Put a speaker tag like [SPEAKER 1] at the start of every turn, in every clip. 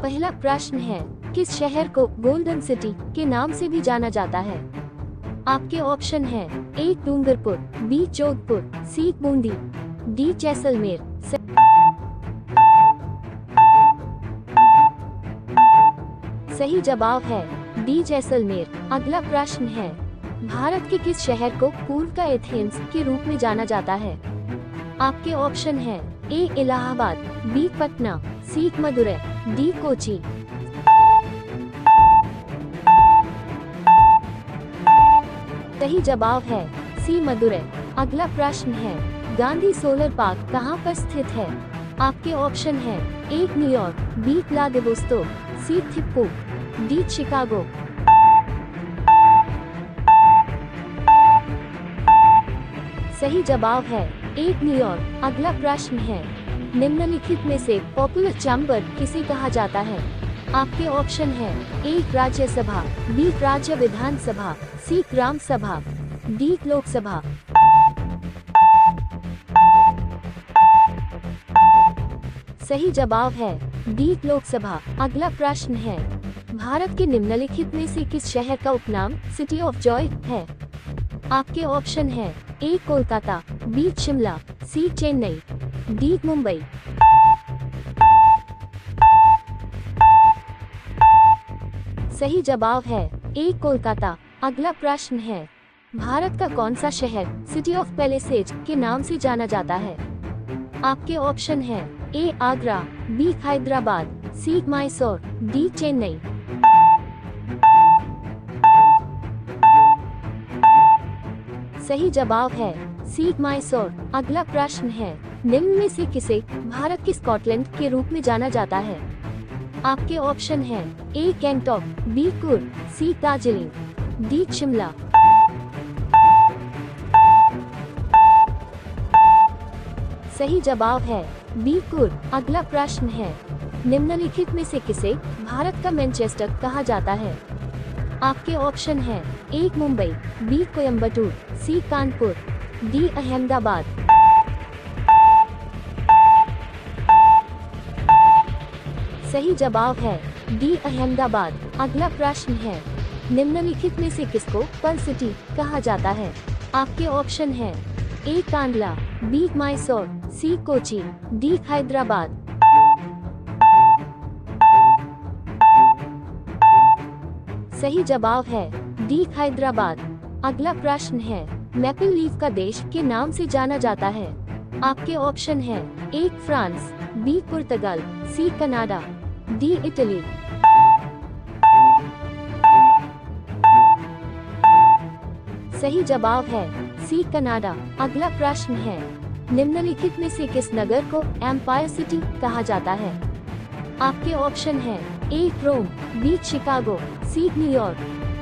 [SPEAKER 1] पहला प्रश्न है, किस शहर को गोल्डन सिटी के नाम से भी जाना जाता है? आपके ऑप्शन है ए डूंगरपुर, बी जोधपुर, सी बूंदी, डी जैसलमेर। सही जवाब है डी जैसलमेर। अगला प्रश्न है, भारत के किस शहर को पूर्व का एथेंस के रूप में जाना जाता है? आपके ऑप्शन है ए इलाहाबाद, बी पटना, सी मदुरै, डी कोची। सही जवाब है सी मदुरै। अगला प्रश्न है, गांधी सोलर पार्क कहाँ पर स्थित है? आपके ऑप्शन है ए न्यूयॉर्क, बी व्लादिवोस्तोक, सी थिम्पू, डी शिकागो। सही जवाब है ए न्यूयॉर्क। अगला प्रश्न है, निम्नलिखित में से पॉपुलर चैम्बर किसे कहा जाता है? आपके ऑप्शन है ए राज्यसभा, बी राज्य विधानसभा, सी ग्राम सभा, डी लोकसभा। सही जवाब है डी लोकसभा। अगला प्रश्न है, भारत के निम्नलिखित में से किस शहर का उपनाम सिटी ऑफ जॉय है? आपके ऑप्शन है ए कोलकाता, बी शिमला, सी चेन्नई, डी मुंबई। सही जवाब है ए कोलकाता। अगला प्रश्न है, भारत का कौन सा शहर सिटी ऑफ पैलेसेज के नाम से जाना जाता है? आपके ऑप्शन है ए आगरा, बी हैदराबाद, सी मैसूर, डी चेन्नई। सही जवाब है सी मैसूर। अगला प्रश्न है, निम्न में से किसे भारत के स्कॉटलैंड के रूप में जाना जाता है? आपके ऑप्शन है ए गंगटोक, बी कुर्ग, सी दार्जिलिंग, डी शिमला। सही जवाब है बी कुर्ग। अगला प्रश्न है, निम्नलिखित में से किसे भारत का मैनचेस्टर कहा जाता है? आपके ऑप्शन है ए मुंबई, बी कोयम्बटूर, सी कानपुर, डी अहमदाबाद। सही जवाब है डी अहमदाबाद। अगला प्रश्न है, निम्नलिखित में से किसको पर्ल सिटी कहा जाता है? आपके ऑप्शन है ए कांडला, बी मैसूर, सी कोची, डी हैदराबाद। सही जवाब है डी हैदराबाद। अगला प्रश्न है, मैपल लीफ का देश के नाम से जाना जाता है? आपके ऑप्शन है ए फ्रांस, बी पुर्तगाल, सी कनाडा, डी इटली। सही जवाब है सी कनाडा। अगला प्रश्न है, निम्नलिखित में से किस नगर को एम्पायर सिटी कहा जाता है? आपके ऑप्शन है A Rome, B Chicago, C New York,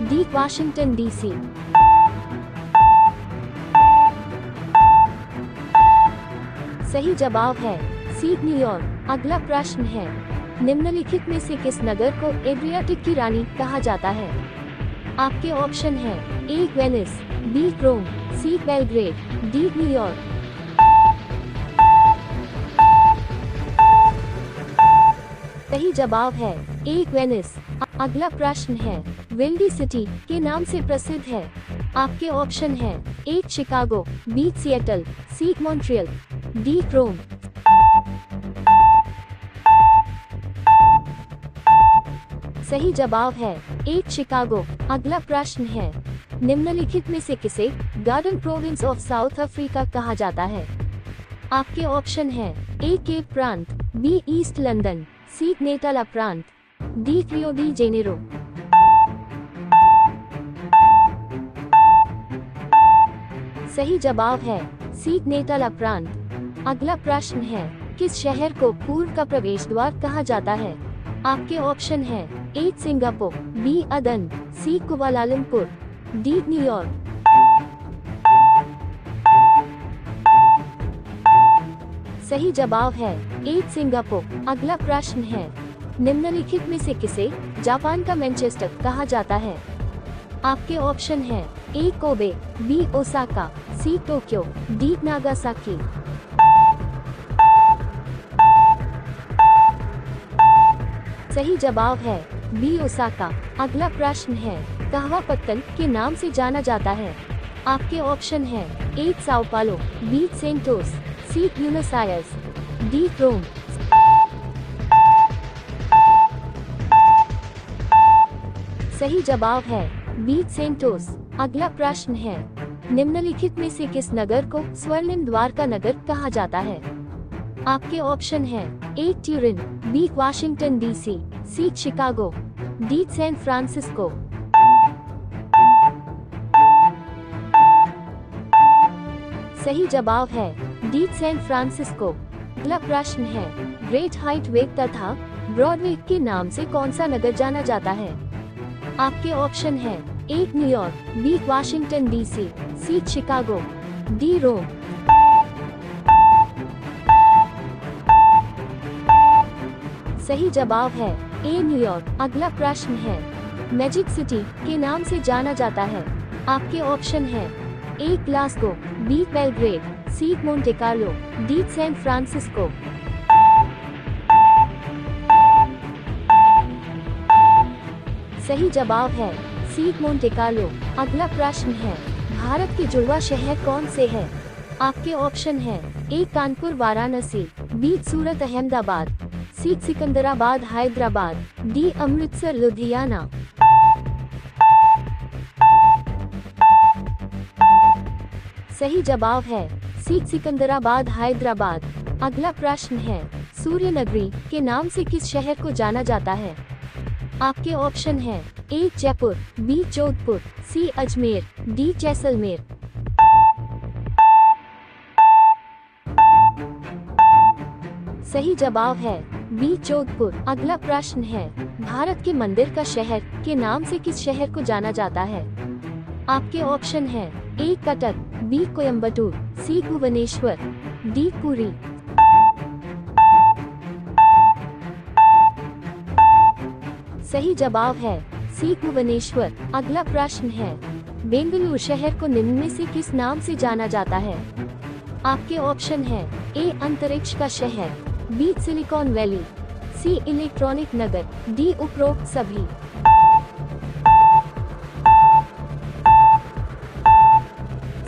[SPEAKER 1] D Washington DC. सही जवाब है सी न्यूयॉर्क। अगला प्रश्न है, निम्नलिखित में से किस नगर को एड्रियाटिक की रानी कहा जाता है? आपके ऑप्शन है ए वेनिस, बी रोम, सी बेलग्रेड, डी न्यूयॉर्क। सही जवाब है ए वेनिस। अगला प्रश्न है, विंडी सिटी के नाम से प्रसिद्ध है? आपके ऑप्शन है ए शिकागो, बी सिएटल, सी मॉन्ट्रियल, डी रोम। सही जवाब है ए शिकागो। अगला प्रश्न है, निम्नलिखित में से किसे garden province of south Africa कहा जाता है? आपके ऑप्शन है ए केप प्रांत, बी ईस्ट लंदन, सी नेटाला प्रांत, डी रियो डी जेनेरो। सही जवाब है सी नेटाला प्रांत। अगला प्रश्न है, किस शहर को पूर्व का प्रवेश द्वार कहा जाता है? आपके ऑप्शन है ए सिंगापुर, बी अदन, सी कुआलालंपुर, डी न्यूयॉर्क। सही जवाब है ए सिंगापुर। अगला प्रश्न है, निम्नलिखित में से किसे जापान का मैनचेस्टर कहा जाता है? आपके ऑप्शन है A Kobe, B Osaka, C Tokyo, D Nagasaki. सही जवाब है बी ओसाका। अगला प्रश्न है, कहवा पत्तन के नाम से जाना जाता है? आपके ऑप्शन है ए साओ पालो, बी सेंटोस, सी ब्यूनस आयर्स, डी रोम। सही जवाब है बी सेंटोस। अगला प्रश्न है, निम्नलिखित में से किस नगर को स्वर्णिम द्वार का नगर कहा जाता है? आपके ऑप्शन है ए ट्यूरिन, बी वाशिंगटन डीसी, सी शिकागो, डी सैन फ्रांसिस्को। सही जवाब है डी सैन फ्रांसिस्को। अगला प्रश्न है, ग्रेट हाइट वे तथा ब्रॉडवे के नाम से कौन सा नगर जाना जाता है? आपके ऑप्शन है ए न्यूयॉर्क, बी वाशिंगटन डीसी, सी शिकागो, डी रोम। सही जवाब है ए न्यूयॉर्क। अगला प्रश्न है, मैजिक सिटी के नाम से जाना जाता है? आपके ऑप्शन है A Glasgow, B Belgrade, C Monte Carlo, D San Francisco. सही जवाब है सी मोंटे कार्लो। अगला प्रश्न है, भारत के जुड़वा शहर कौन से हैं? आपके ऑप्शन है ए कानपुर वाराणसी, बी सूरत अहमदाबाद, सी सिकंदराबाद हैदराबाद, डी अमृतसर लुधियाना। सही जवाब है सी सिकंदराबाद हैदराबाद। अगला प्रश्न है, सूर्य नगरी के नाम से किस शहर को जाना जाता है? आपके ऑप्शन है ए जयपुर, बी जोधपुर, सी अजमेर, डी जैसलमेर। सही जवाब है बी जोधपुर। अगला प्रश्न है, भारत के मंदिर का शहर के नाम से किस शहर को जाना जाता है? आपके ऑप्शन है ए कटक, बी कोयम्बटूर, सी भुवनेश्वर, डी पुरी। सही जवाब है सी भुवनेश्वर। अगला प्रश्न है, बेंगलुरु शहर को निम्न में से किस नाम से जाना जाता है? आपके ऑप्शन है ए अंतरिक्ष का शहर, बी सिलिकॉन वैली, सी इलेक्ट्रॉनिक नगर, डी उपरोक्त सभी।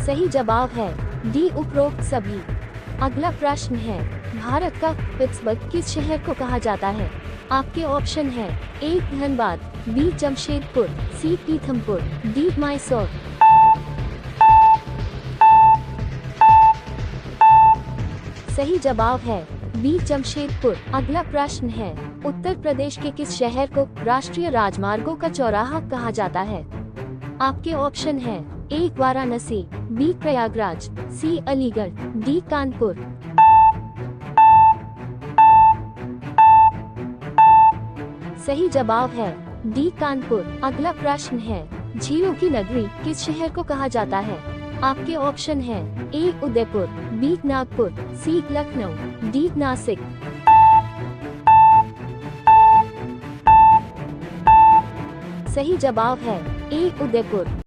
[SPEAKER 1] सही जवाब है डी उपरोक्त सभी। अगला प्रश्न है, भारत का पिट्सबर्ग किस शहर को कहा जाता है? आपके ऑप्शन है ए धनबाद, बी जमशेदपुर, सी पीथमपुर, डी मैसूर। सही जवाब है बी जमशेदपुर। अगला प्रश्न है, उत्तर प्रदेश के किस शहर को राष्ट्रीय राजमार्गों का चौराहा कहा जाता है? आपके ऑप्शन है ए वाराणसी, बी प्रयागराज, सी अलीगढ़, डी कानपुर। सही जवाब है डी कानपुर। अगला प्रश्न है, झीलों की नगरी किस शहर को कहा जाता है? आपके ऑप्शन है ए उदयपुर, बी नागपुर, सी लखनऊ, डी नासिक। सही जवाब है ए उदयपुर।